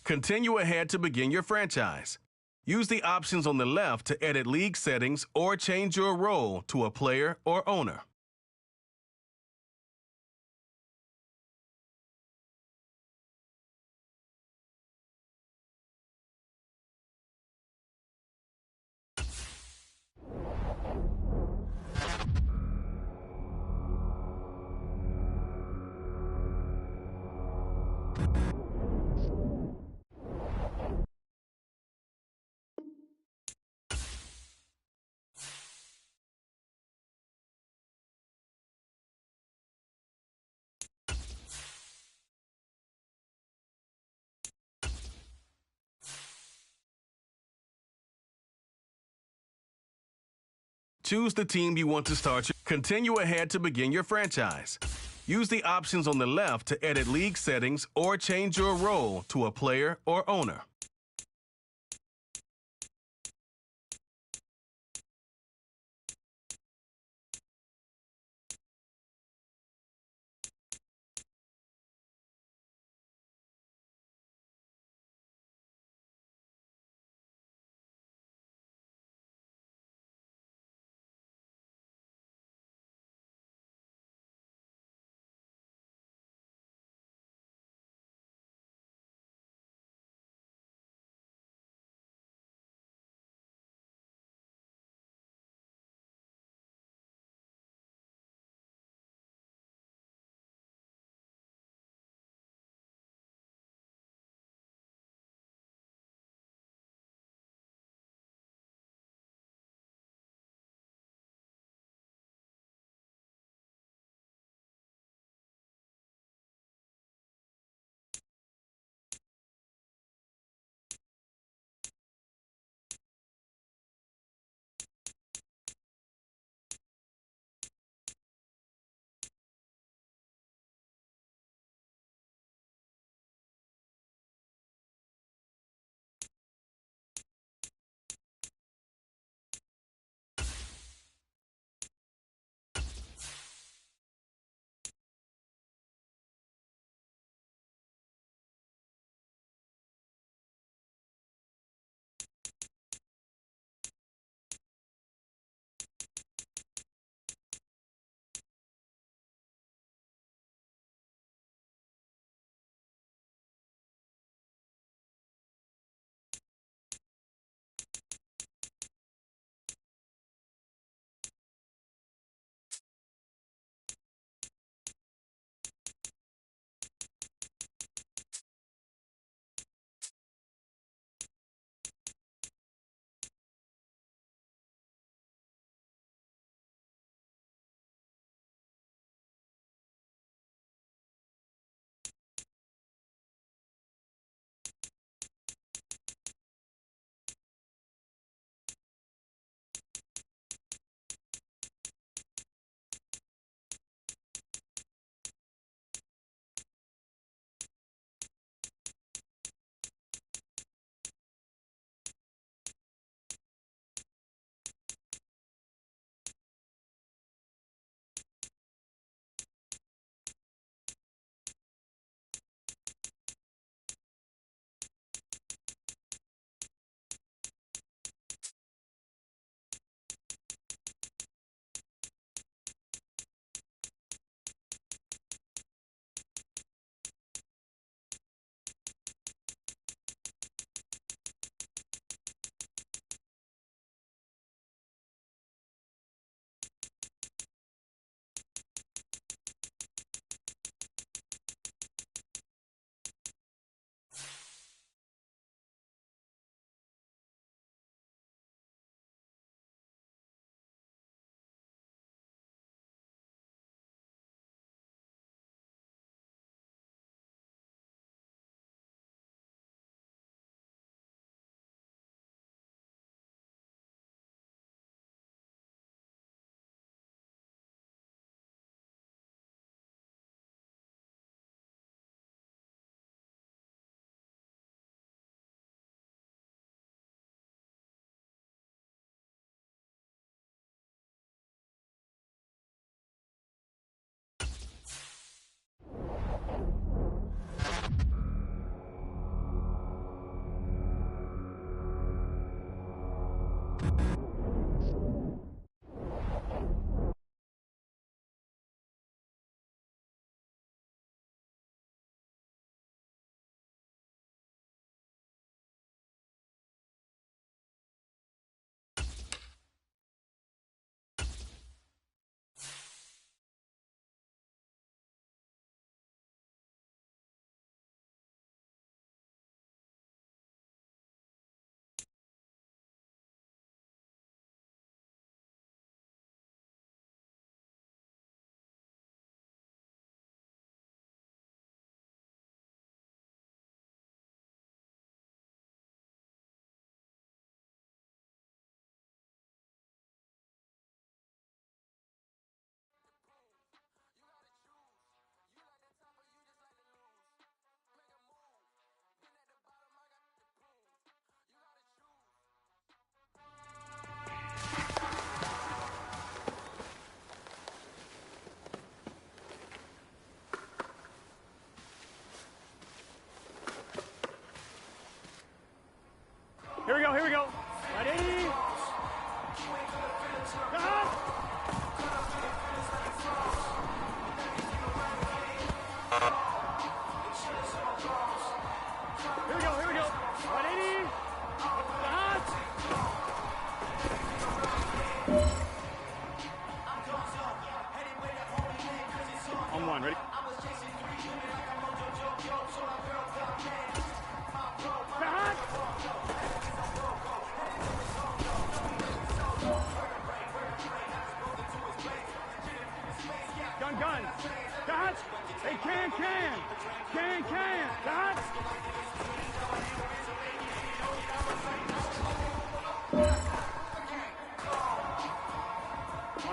Continue ahead to begin your franchise. Use the options on the left to edit league settings or change your role to a player or owner. Choose the team you want to start. Continue ahead to begin your franchise. Use the options on the left to edit league settings or change your role to a player or owner.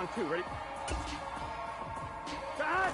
On 2, ready? Cut!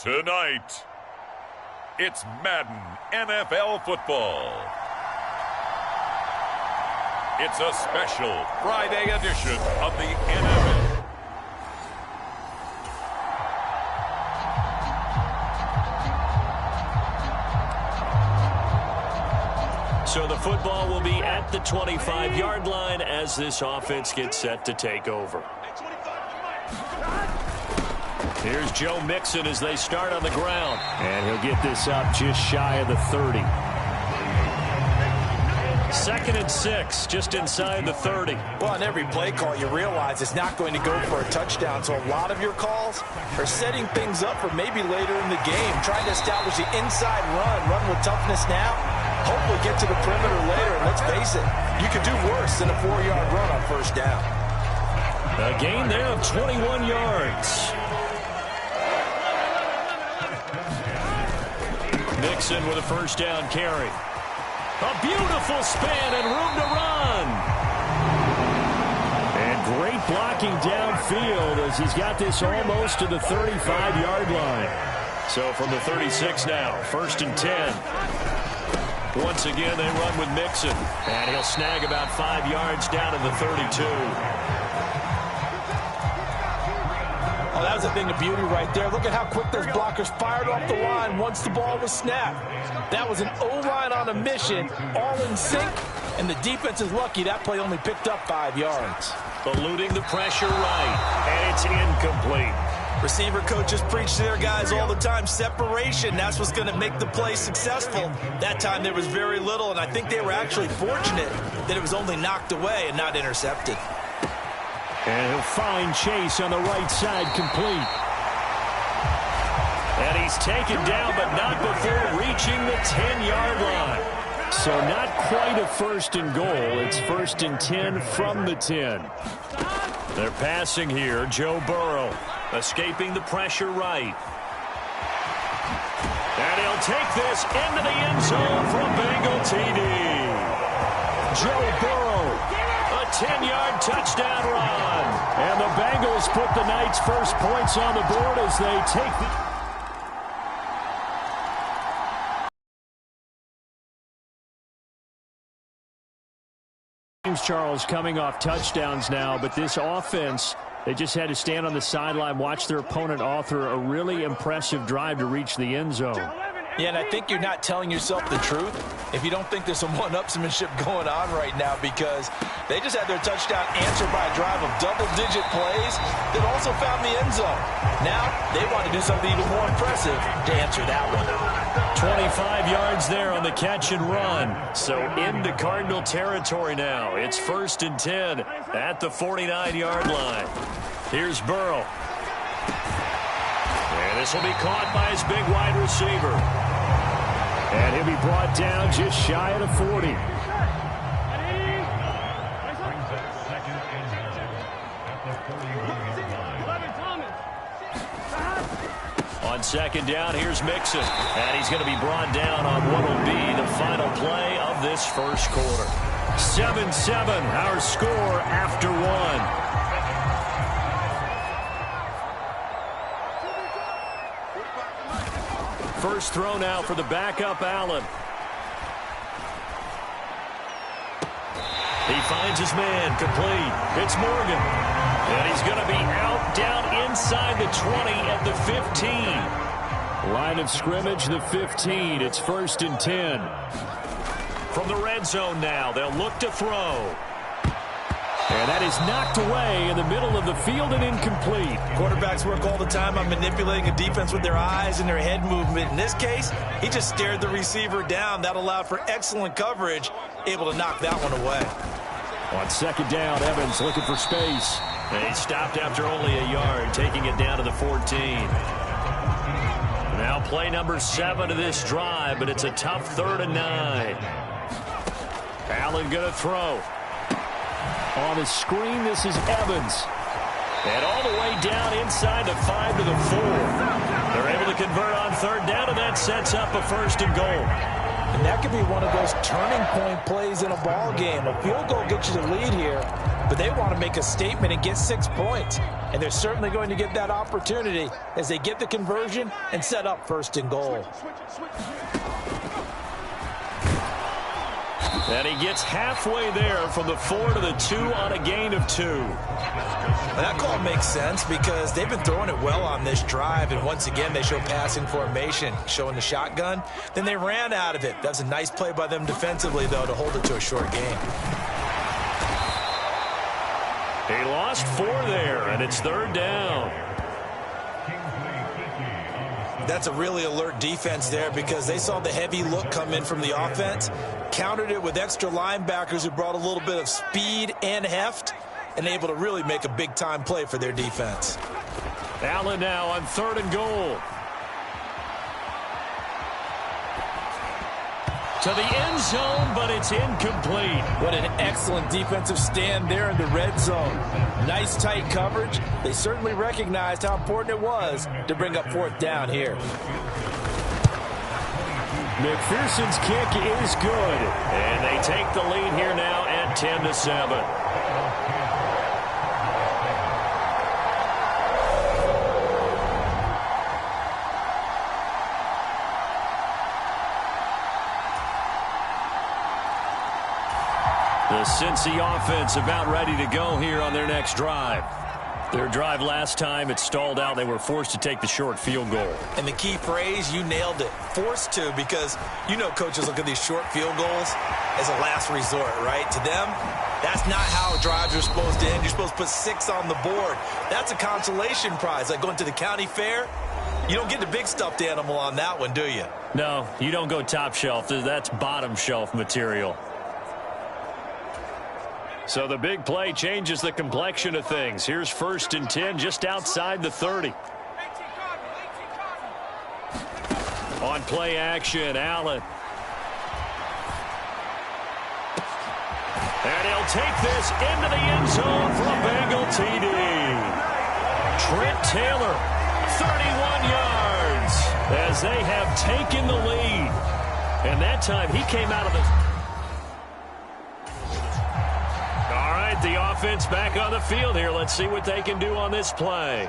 Tonight, it's Madden NFL football. It's a special Friday edition of the NFL. So the football will be at the 25-yard line as this offense gets set to take over. Here's Joe Mixon as they start on the ground. And he'll get this up just shy of the 30. 2nd and 6, just inside the 30. Well, on every play call, you realize it's not going to go for a touchdown. So a lot of your calls are setting things up for maybe later in the game, trying to establish the inside run with toughness now, hopefully get to the perimeter later. And let's face it, you could do worse than a 4-yard run on first down. A gain there of 21 yards. Mixon with a first down carry. A beautiful span and room to run. And great blocking downfield as he's got this almost to the 35-yard line. So from the 36 now, 1st and 10. Once again, they run with Mixon. And he'll snag about 5 yards down to the 32. Oh, that was a thing of beauty right there. Look at how quick those blockers fired off the line once the ball was snapped. That was an O-line on a mission, all in sync, and the defense is lucky that play only picked up 5 yards. Eluding the pressure right, and it's incomplete. Receiver coaches preach to their guys all the time, separation. That's what's going to make the play successful. That time there was very little, and I think they were actually fortunate that it was only knocked away and not intercepted. And he'll find Chase on the right side, complete. And he's taken down, but not before reaching the 10-yard line. So not quite a 1st and goal. It's 1st and 10 from the 10. They're passing here. Joe Burrow escaping the pressure right. And he'll take this into the end zone for a Bengal TD. Joe Burrow. A 10-yard touchdown run. And the Bengals put the Knights' first points on the board as they take the... Charles coming off touchdowns now, but this offense, they just had to stand on the sideline, watch their opponent author a really impressive drive to reach the end zone. Yeah, and I think you're not telling yourself the truth if you don't think there's some one-upsmanship going on right now, because they just had their touchdown answered by a drive of double-digit plays that also found the end zone. Now they want to do something even more impressive to answer that one. 25 yards there on the catch and run. So into Cardinal territory now. It's 1st and 10 at the 49-yard line. Here's Burrow. And this will be caught by his big wide receiver. And he'll be brought down just shy of the 40. second down. Here's Mixon. And he's going to be brought down on what will be the final play of this first quarter. 7-7, our score after one. First throw now for the backup, Allen. He finds his man, complete. It's Morgan. And he's going to be out down inside the 20 at the 15. Line of scrimmage, the 15. It's 1st and 10. From the red zone now, they'll look to throw. And that is knocked away in the middle of the field and incomplete. Quarterbacks work all the time on manipulating a defense with their eyes and their head movement. In this case, he just stared the receiver down. That allowed for excellent coverage, able to knock that one away. On second down, Evans looking for space. And he stopped after only a yard, taking it down to the 14. Now play number 7 of this drive, but it's a tough 3rd and 9. Allen going to throw. On the screen, this is Evans. And all the way down inside the 5 to the 4. They're able to convert on 3rd down, and that sets up a 1st and goal. And that could be one of those turning point plays in a ball game. A field goal gets you the lead here, but they want to make a statement and get 6 points. And they're certainly going to get that opportunity as they get the conversion and set up 1st and goal. And he gets halfway there from the 4 to the 2 on a gain of 2. That call makes sense because they've been throwing it well on this drive, and once again they show passing formation, showing the shotgun. Then they ran out of it. That was a nice play by them defensively, though, to hold it to a short game. He lost 4 there, and it's 3rd down. That's a really alert defense there because they saw the heavy look come in from the offense, countered it with extra linebackers who brought a little bit of speed and heft, and able to really make a big-time play for their defense. Allen now on 3rd and goal. To the end zone, but it's incomplete. What an excellent defensive stand there in the red zone. Nice tight coverage. They certainly recognized how important it was to bring up 4th down here. McPherson's kick is good. And they take the lead here now at 10-7. The Cincy offense about ready to go here on their next drive. Their drive last time, it stalled out. They were forced to take the short field goal. And the key phrase, you nailed it, forced to, because you know coaches look at these short field goals as a last resort, right? To them, that's not how drives are supposed to end. You're supposed to put 6 on the board. That's a consolation prize, like going to the county fair. You don't get the big stuffed animal on that one, do you? No, you don't go top shelf. That's bottom shelf material. So the big play changes the complexion of things. Here's 1st and 10 just outside the 30. On play action, Allen. And he'll take this into the end zone for a Bengal TD. Trent Taylor, 31 yards, as they have taken the lead. And that time he came out of the... The offense back on the field here. Let's see what they can do on this play.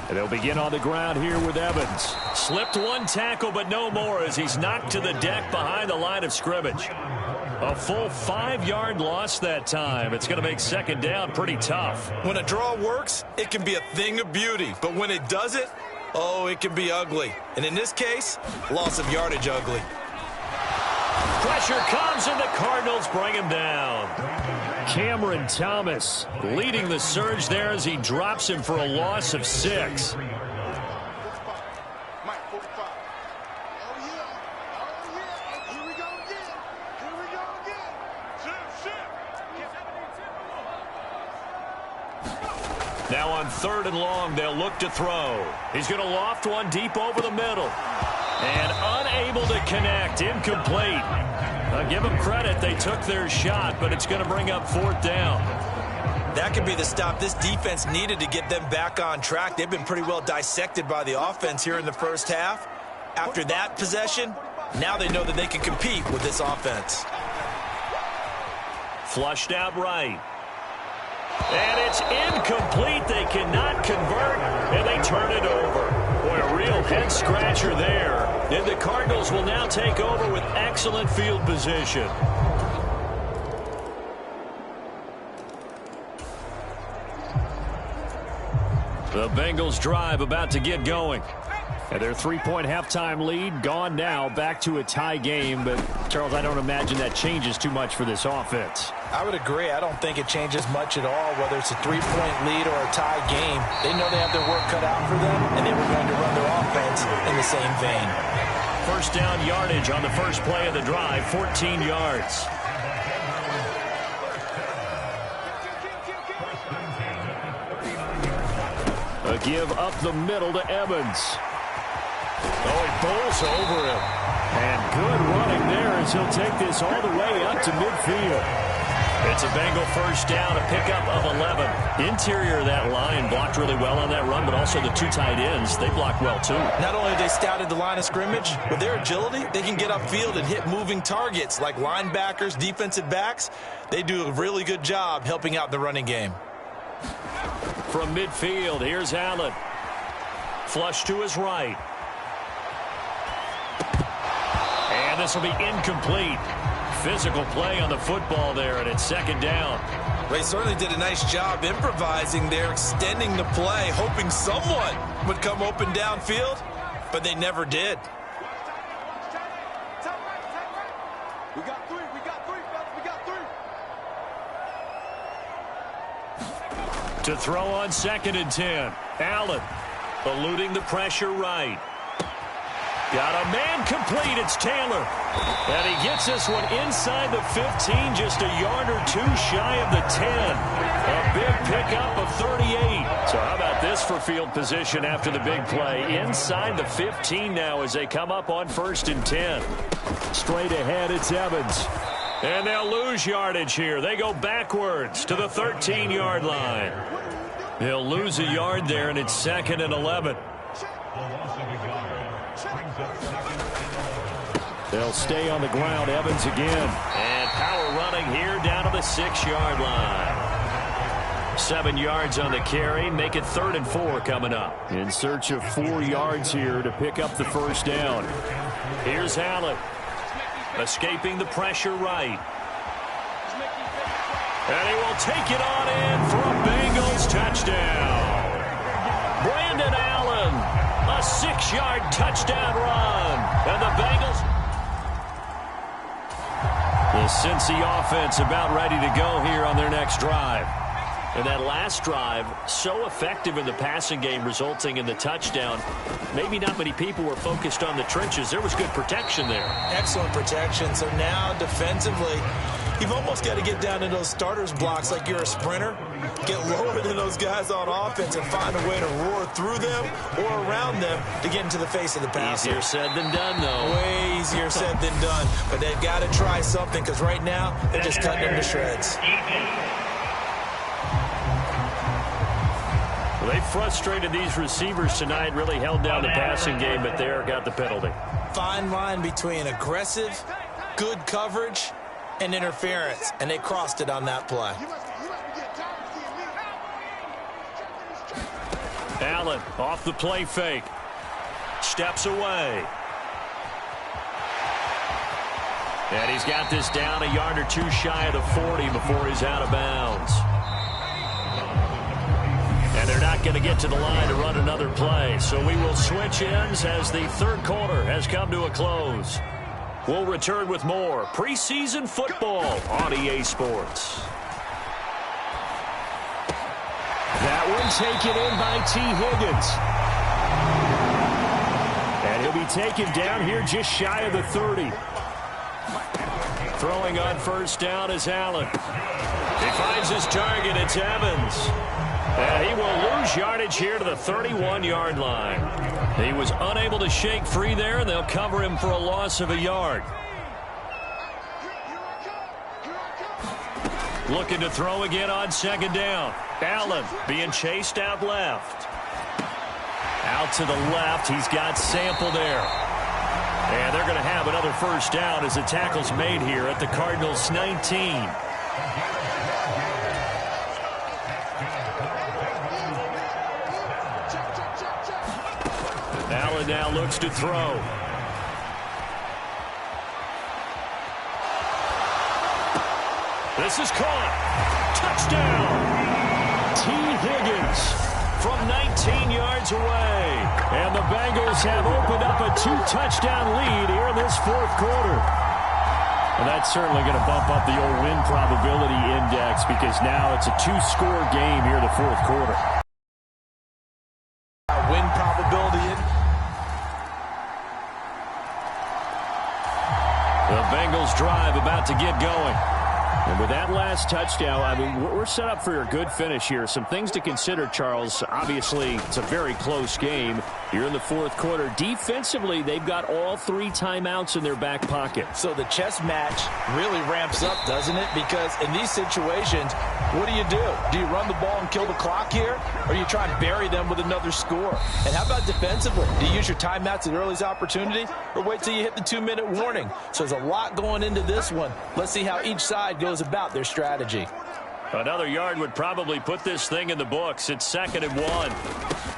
And they'll begin on the ground here with Evans. Slipped 1 tackle, but no more as he's knocked to the deck behind the line of scrimmage. A full 5-yard loss that time. It's going to make 2nd down pretty tough. When a draw works, it can be a thing of beauty. But when it doesn't, oh, it can be ugly. And in this case, loss of yardage ugly. Pressure comes, and the Cardinals bring him down. Cameron Thomas leading the surge there as he drops him for a loss of 6. Now on 3rd and long, they'll look to throw. He's going to loft one deep over the middle. And unable to connect, incomplete. I'll give them credit, they took their shot, but it's going to bring up 4th down. That could be the stop this defense needed to get them back on track. They've been pretty well dissected by the offense here in the first half. After that possession, now they know that they can compete with this offense. Flushed out right. And it's incomplete. They cannot convert, and they turn it over. Boy, a real head-scratcher there. And the Cardinals will now take over with excellent field position. The Bengals drive about to get going. And their 3-point halftime lead gone now, back to a tie game. But, Charles, I don't imagine that changes too much for this offense. I would agree. I don't think it changes much at all, whether it's a 3-point lead or a tie game. They know they have their work cut out for them, and they were going to run their offense in the same vein. First down yardage on the first play of the drive, 14 yards. A give up the middle to Evans. Oh, he bowls over him. And good running there as he'll take this all the way up to midfield. It's a Bengal first down, a pickup of 11. Interior of that line blocked really well on that run, but also the two tight ends, they blocked well too. Not only have they scouted the line of scrimmage, with their agility, they can get upfield and hit moving targets like linebackers, defensive backs. They do a really good job helping out the running game. From midfield, here's Allen. Flush to his right. And this will be incomplete. Physical play on the football there, and it's second down. They certainly did a nice job improvising there, extending the play, hoping someone would come open downfield, but they never did. We got three, fellas, we got three. To throw on 2nd and 10. Allen eluding the pressure right. Got a man complete. It's Taylor. And he gets this one inside the 15, just a yard or two shy of the 10. A big pickup of 38. So how about this for field position after the big play? Inside the 15 now as they come up on 1st and 10. Straight ahead, it's Evans. And they'll lose yardage here. They go backwards to the 13-yard line. They'll lose a yard there, and it's 2nd and 11. They'll stay on the ground. Evans again. And power running here down to the 6-yard line. 7 yards on the carry. Make it 3rd and 4 coming up. In search of 4 yards here to pick up the first down. Here's Allen. Escaping the pressure right. And he will take it on in for a Bengals touchdown. Brandon Allen. A 6-yard touchdown run. And the Bengals... The Cincy offense about ready to go here on their next drive. And that last drive, so effective in the passing game, resulting in the touchdown. Maybe not many people were focused on the trenches. There was good protection there. Excellent protection. So now defensively, you've almost got to get down to those starters blocks like you're a sprinter. Get lower than those guys on offense and find a way to roar through them or around them to get into the face of the passer. Easier said than done, though. Way easier said than done. But they've got to try something because right now they're just cutting them to shreds. Well, they frustrated these receivers tonight, really held down the passing game, but there got the penalty. Fine line between aggressive, good coverage, and interference, and they crossed it on that play. Allen off the play fake. Steps away. And he's got this down a yard or two shy of the 40 before he's out of bounds. And they're not going to get to the line to run another play. So we will switch ends as the third quarter has come to a close. We'll return with more preseason football on EA Sports. That one taken in by T. Higgins. And he'll be taken down here just shy of the 30. Throwing on first down is Allen. He finds his target. It's Evans. And he will lose yardage here to the 31-yard line. He was unable to shake free there, and they'll cover him for a loss of a yard. Looking to throw again on second down. Allen being chased out left. Out to the left. He's got Sample there. And they're going to have another first down as the tackle's made here at the Cardinals' 19. Allen now looks to throw. This is caught. Touchdown. T. Higgins from 19 yards away. And the Bengals have opened up a 2-touchdown lead here in this fourth quarter. Well, that's certainly going to bump up the old win probability index because now it's a 2-score game here in the fourth quarter. Win probability in. The Bengals drive about to get going. And with that last touchdown, I mean, we're set up for a good finish here. Some things to consider, Charles. Obviously, it's a very close game. You're in the fourth quarter. Defensively, they've got all 3 timeouts in their back pocket. So the chess match really ramps up, doesn't it? Because in these situations, what do? Do you run the ball and kill the clock here? Or do you try and bury them with another score? And how about defensively? Do you use your timeouts at earliest opportunity? Or wait till you hit the 2-minute warning? So there's a lot going into this one. Let's see how each side goes about their strategy. Another yard would probably put this thing in the books. It's 2nd and 1.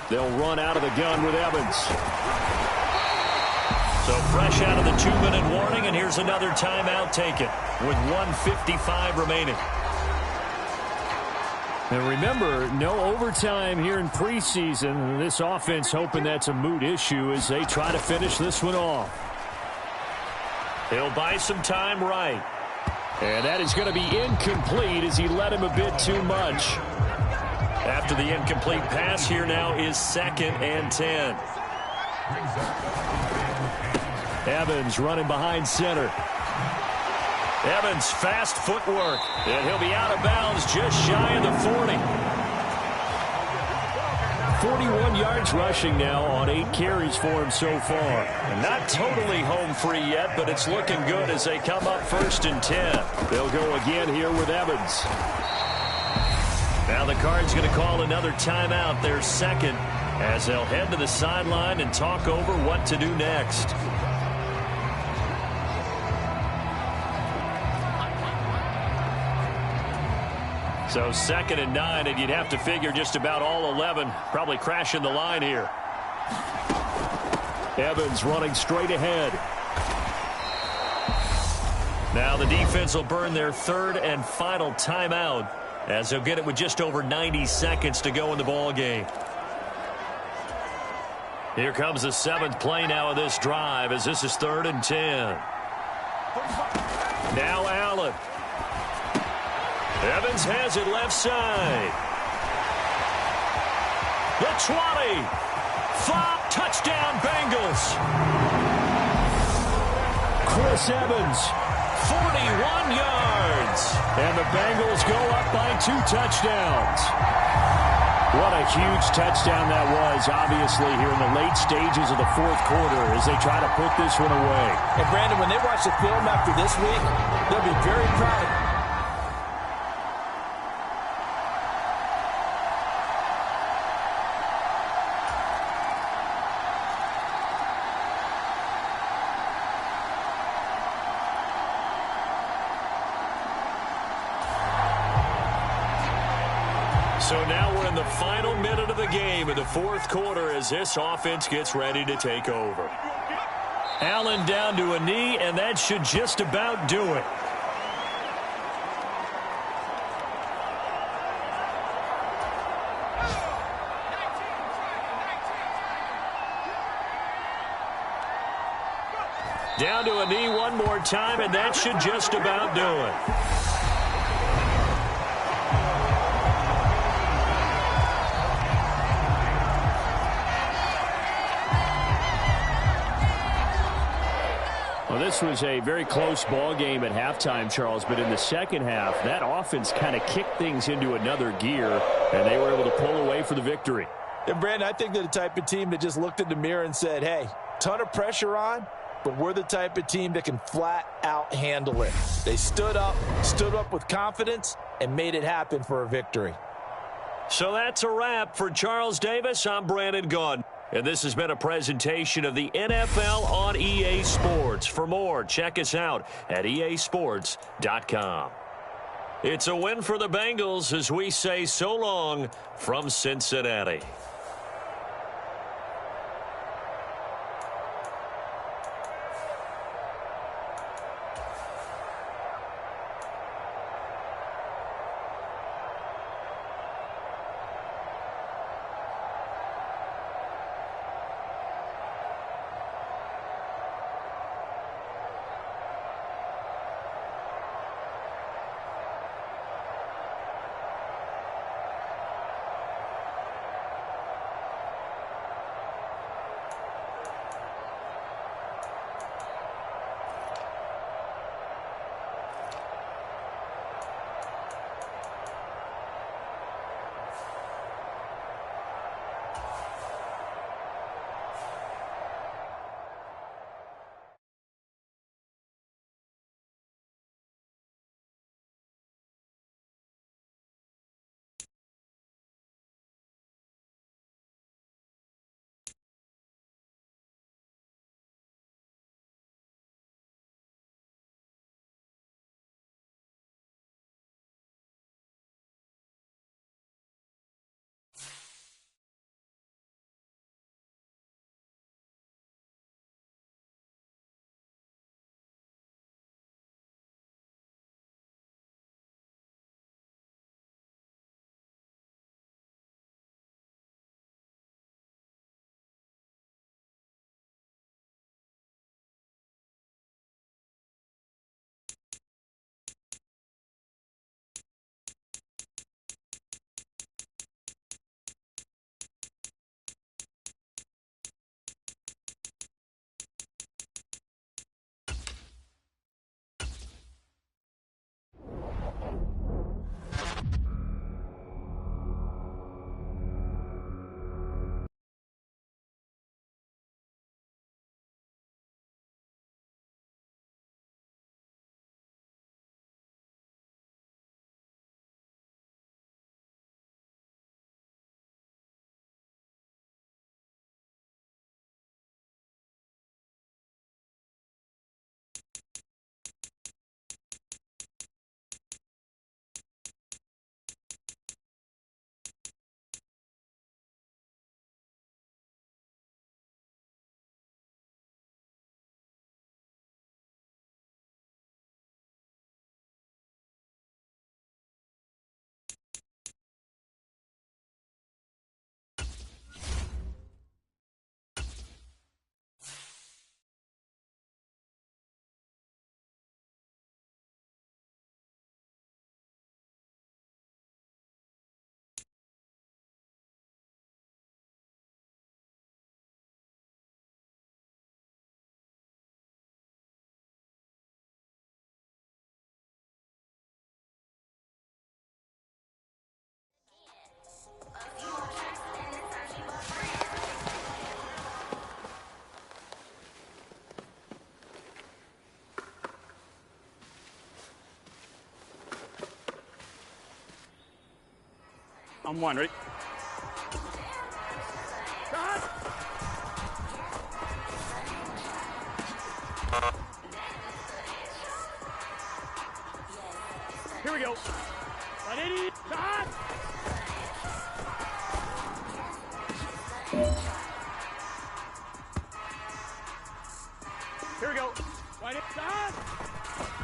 They'll run out of the gun with Evans. So fresh out of the 2-minute warning, and here's another timeout taken with 1:55 remaining. And remember, no overtime here in preseason. This offense hoping that's a moot issue as they try to finish this one off. He'll buy some time right. And that is going to be incomplete as he let him a bit too much. After the incomplete pass, here now is 2nd and 10. Evans running behind center. Evans, fast footwork. And he'll be out of bounds just shy of the 40. 41 yards rushing now on 8 carries for him so far. And not totally home free yet, but it's looking good as they come up 1st and 10. They'll go again here with Evans. Now the Cards going to call another timeout, their 2nd, as they'll head to the sideline and talk over what to do next. So 2nd and 9, and you'd have to figure just about all 11 probably crashing the line here. Evans running straight ahead. Now the defense will burn their 3rd and final timeout as they'll get it with just over 90 seconds to go in the ball game. Here comes the 7th play now of this drive as this is 3rd and 10. Now Allen. Evans has it left side. The 20. 5 touchdown Bengals. Chris Evans, 41 yards. And the Bengals go up by 2 touchdowns. What a huge touchdown that was, obviously, here in the late stages of the fourth quarter as they try to put this one away. And, Brandon, when they watch the film after this week, they'll be very proud of it. So now we're in the final minute of the game in the fourth quarter as this offense gets ready to take over. Allen down to a knee, and that should just about do it. Down to a knee one more time, and that should just about do it. Well, this was a very close ball game at halftime, Charles, but in the second half, that offense kind of kicked things into another gear, and they were able to pull away for the victory. And, Brandon, I think they're the type of team that just looked in the mirror and said, hey, ton of pressure on, but we're the type of team that can flat out handle it. They stood up with confidence, and made it happen for a victory. So that's a wrap. For Charles Davis, I'm Brandon Gaudin. And this has been a presentation of the NFL on EA Sports. For more, check us out at easports.com. It's a win for the Bengals as we say so long from Cincinnati. On one, ready? Here we go. 180. Shot. Here we go. 180. Shot.